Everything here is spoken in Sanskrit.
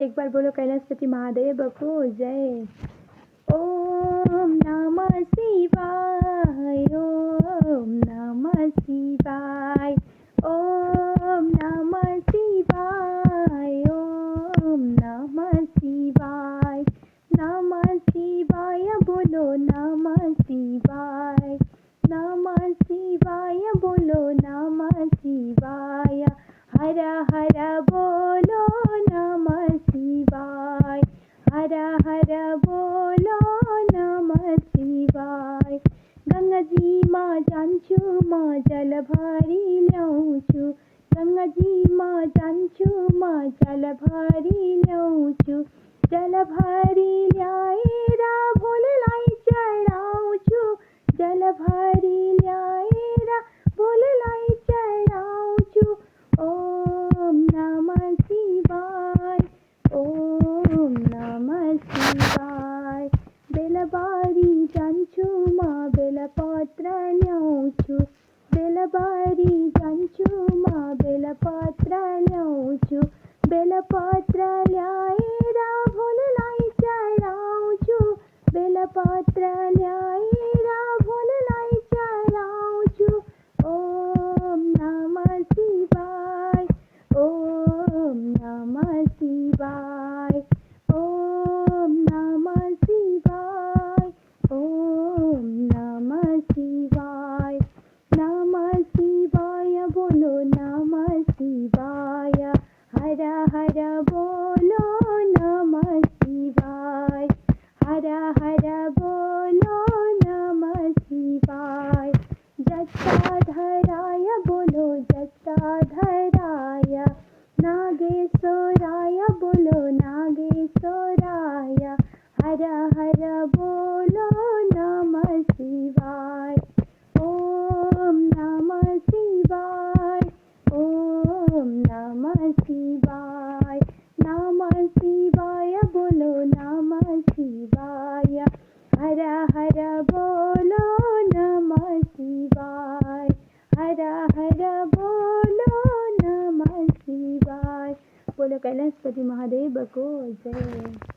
एक बार बोलो कैलाशपति महादेव को जय। ओम नमः शिवाय, ओम नमः शिवाय, ओम नमः शिवाय, ओम नमः शिवाय। नमः शिवाय बोलो, नमः शिवाय, नमः शिवाय बोलो, नमः शिवाय। हर हर बोलो, नमः शिवाय, हर हर बोलो, नमः शिवाय। गंगाजी में जान्छु म जल भरी ल्याउँछु छु, गंगाजी में जान्छु म जल भरी ल्याउँछु छु। जल भरी ल्याएर भोलेलाई चढाउँछु, जल भरी ल्याएर भोलेलाई चढाउँछु। ओम नमः शिवाय, ओम नमः शिवाय। बेलबारी जान्छु म बेलपत्र ल्याउँछु, बेलबारी जान्छु म बेलपत्र ल्याउँछु। बेलपत्र ल्याएर भोलेलाई चढाउँछु, बेलपत्र ल्याएर भोलेलाई चढाउँछु। ओम नमः शिवाय, ओम नमः शिवाय, ओम नमः शिवाय, ओम नमः शिवाय। नमः शिवाय बोलो, नमः शिवाय, हर हर बोलो, नमः शिवाय, हर हर बोलो, नमः शिवाय। जटाधराय बोलो, जटाधराय, नागेश्वराय बोलो, नागेश्वराय। हर हर बोलो, नमः शिवाय। ओम नमः शिवाय, ओम नमः शिवाय। नमः शिवाय बोलो, नमः शिवाय, हर हर बोलो, नमः शिवाय, हर हर बोलो, नमः शिवाय। बोलो कैलाशपति महादेव को जय।